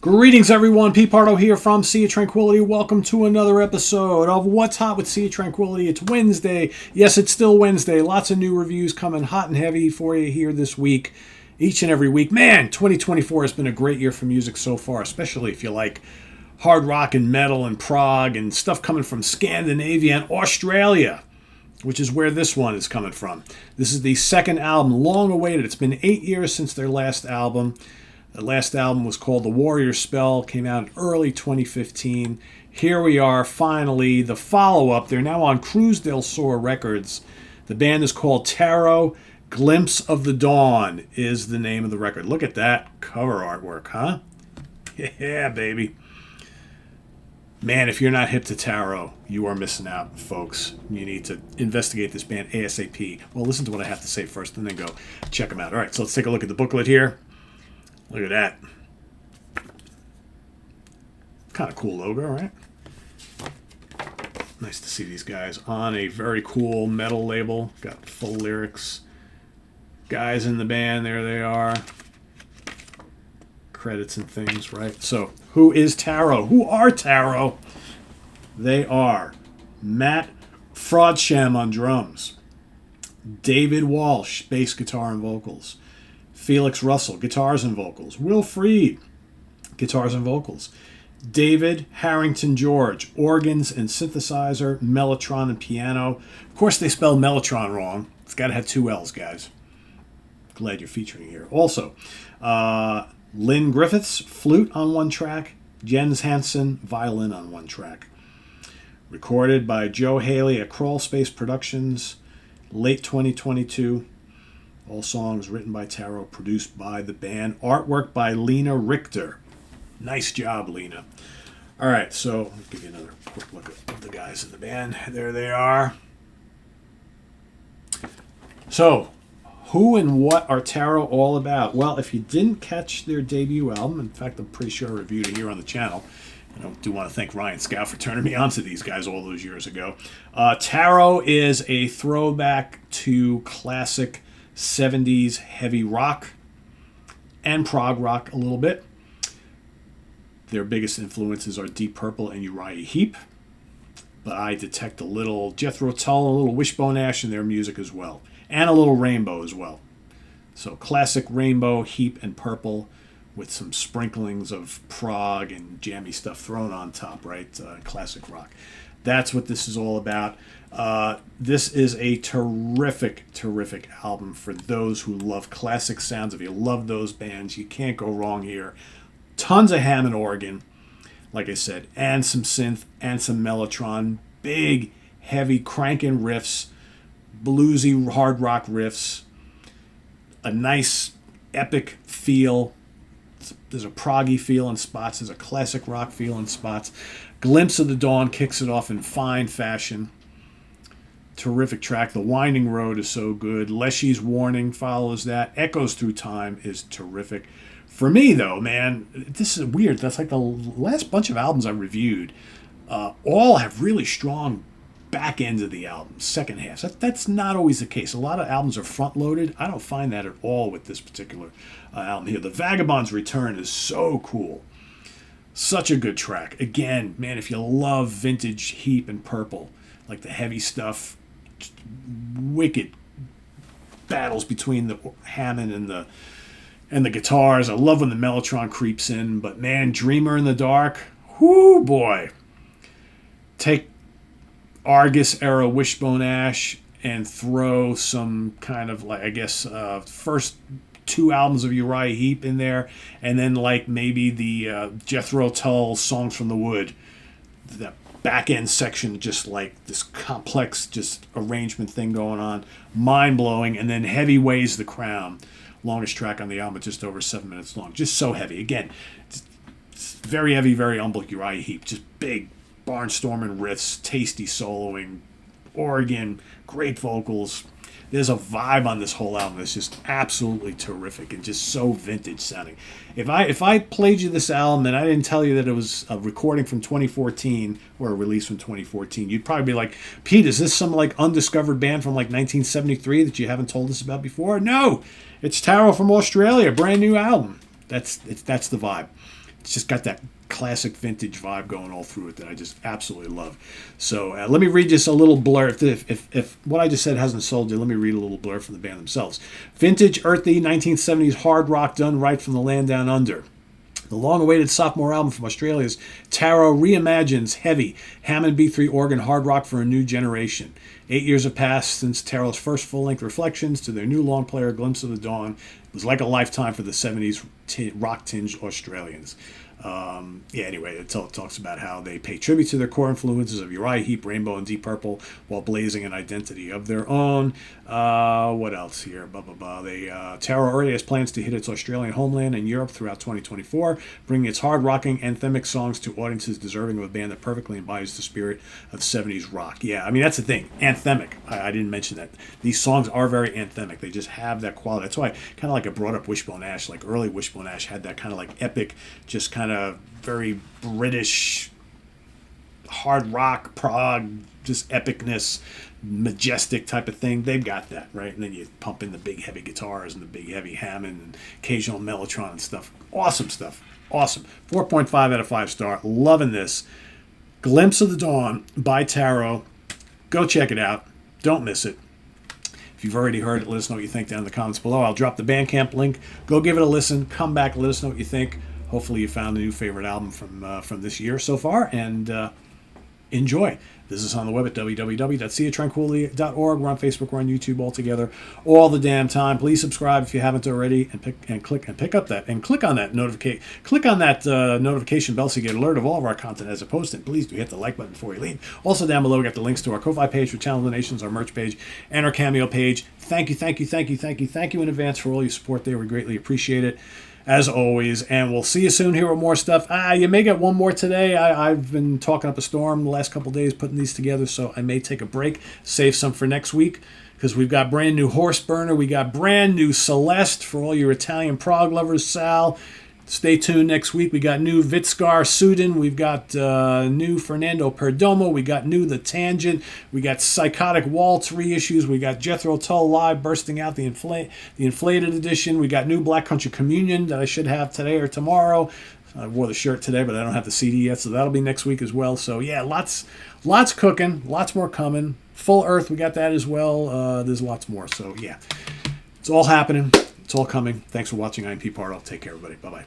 Greetings, everyone. Pete Pardo here from Sea of Tranquility. Welcome to another episode of What's Hot with Sea of Tranquility. It's Wednesday. Yes, it's still Wednesday. Lots of new reviews coming hot and heavy for you here this week, each and every week. Man, 2024 has been a great year for music so far, especially if you like hard rock and metal and prog and stuff coming from Scandinavia and Australia, which is where this one is coming from. This is the second album, long awaited. It's been 8 years since their last album. The last album was called The Warrior Spell, came out in early 2015. Here we are, finally, the follow-up. They're now on Cruz del Sur Records. The band is called Tarot. Glimpse of the Dawn is the name of the record. Look at that cover artwork, huh? Yeah, baby. Man, if you're not hip to Tarot, you are missing out, folks. You need to investigate this band ASAP. Well, listen to what I have to say first and then go check them out. All right, so let's take a look at the booklet here. Look at that. Kind of cool logo, right? Nice to see these guys on a very cool metal label. Got full lyrics. Guys in the band, there they are. Credits and things, right? So, who is Tarot? Who are Tarot? They are Matt Fraudsham on drums. David Walsh, bass guitar and vocals. Felix Russell, guitars and vocals. Will Freed, guitars and vocals. David Harrington George, organs and synthesizer, mellotron and piano. Of course, they spelled mellotron wrong. It's got to have two L's, guys. Glad you're featuring here. Also, Lynn Griffiths, flute on one track. Jens Hansen, violin on one track. Recorded by Joe Haley at Crawl Space Productions, late 2022. All songs written by Tarot, produced by the band. Artwork by Lena Richter. Nice job, Lena. All right, so let's give you another quick look at the guys in the band. There they are. So, who and what are Tarot all about? Well, if you didn't catch their debut album, in fact, I'm pretty sure I reviewed it here on the channel. I do want to thank Ryan Scout for turning me on to these guys all those years ago. Tarot is a throwback to classic 70s heavy rock and prog rock a little bit. Their biggest influences are Deep Purple and Uriah Heep, but I detect a little Jethro Tull, a little Wishbone Ash in their music as well, and a little Rainbow as well. So classic Rainbow, Heep, and Purple with some sprinklings of prog and jammy stuff thrown on top, right? Classic rock. That's what this is all about. This is a terrific, terrific album for those who love classic sounds. If you love those bands, you can't go wrong here. Tons of Hammond organ, like I said, and some synth and some mellotron. Big, heavy, cranking riffs, bluesy, hard rock riffs. A nice, epic feel. There's a proggy feel in spots. There's a classic rock feel in spots. Glimpse of the Dawn kicks it off in fine fashion. Terrific track. The Winding Road is so good. Leshy's Warning follows that. Echoes Through Time is terrific. For me, though, man, this is weird. That's like the last bunch of albums I reviewed. All have really strong back ends of the album, second half. That's not always the case. A lot of albums are front-loaded. I don't find that at all with this particular album here. The Vagabond's Return is so cool. Such a good track. Again, man, if you love vintage Heap and Purple, like the heavy stuff, wicked battles between the Hammond and the guitars. I love when the mellotron creeps in, but man, Dreamer in the Dark, whoo boy. Take Argus era Wishbone Ash and throw some kind of, like, I guess, first two albums of Uriah Heep in there, and then like maybe the Jethro Tull Songs from the Wood. That back end section, just like this complex just arrangement thing going on, mind blowing. And then Heavy Weighs the Crown, longest track on the album, just over 7 minutes long, just so heavy. Again, it's very heavy, very unlike Uriah Heep, just big barnstorming riffs, tasty soloing, organ, great vocals. There's a vibe on this whole album that's just absolutely terrific and just so vintage sounding. If I played you this album and I didn't tell you that it was a recording from 2014 or a release from 2014, you'd probably be like, Pete, is this some like undiscovered band from like 1973 that you haven't told us about before? No, it's Tarot from Australia, brand new album. That's the vibe. it's just got that classic vintage vibe going all through it that I just absolutely love. So let me read just a little blurb. If what I just said hasn't sold you, let me read a little blurb from the band themselves. Vintage, earthy, 1970s hard rock done right from the land down under. The long-awaited sophomore album from Australia's Taro reimagines heavy Hammond B3 organ hard rock for a new generation. 8 years have passed since Taro's first full-length reflections to their new long player, Glimpse of the Dawn. It was like a lifetime for the 70s rock-tinged Australians. Anyway, it talks about how they pay tribute to their core influences of Uriah Heep, Rainbow, and Deep Purple while blazing an identity of their own. What else here? Taro already has plans to hit its Australian homeland and Europe throughout 2024, bringing its hard-rocking, anthemic songs to audiences deserving of a band that perfectly embodies the spirit of 70s rock. Yeah, I mean, that's the thing. Anthemic. I didn't mention that. These songs are very anthemic. They just have that quality. That's why kind of like I brought up Wishbone Ash. Like early Wishbone Ash had that kind of like epic, just kind of very British hard rock, prog, just epicness, majestic type of thing. They've got that, right? And then you pump in the big heavy guitars and the big heavy Hammond and occasional Mellotron and stuff. Awesome stuff. Awesome. 4.5 out of 5 star. Loving this. Glimpse of the Dawn by Taro. Go check it out. Don't miss it. If you've already heard it, let us know what you think down in the comments below. I'll drop the Bandcamp link. Go give it a listen. Come back. Let us know what you think. Hopefully you found a new favorite album from this year so far, and enjoy. Visit us on the web at www.seatranquility.org. We're on Facebook. We're on YouTube all together all the damn time. Please subscribe if you haven't already, and click on that notification bell so you get alert of all of our content as it posted. Please do hit the like button before you leave. Also down below we got the links to our Ko-Fi page for channel donations, our merch page, and our Cameo page. Thank you in advance for all your support there. We greatly appreciate it, as always, and we'll see you soon here with more stuff. You may get one more today. I've been talking up a storm the last couple of days putting these together, so I may take a break, save some for next week, because we've got brand new Horse Burner, we got brand new Celeste for all your Italian prog lovers. Sal, stay tuned next week. We got new Vitskar Sudin, we've got new Fernando Perdomo, we got new The Tangent, we got Psychotic Waltz reissues, we got Jethro Tull Live bursting out the inflated edition, we got new Black Country Communion that I should have today or tomorrow. I wore the shirt today, but I don't have the CD yet, so that'll be next week as well. So yeah, lots cooking, lots more coming. Full Earth, we got that as well. There's lots more. So yeah, it's all happening. It's all coming. Thanks for watching. I'm Pete Pardo. Take care, everybody. Bye-bye.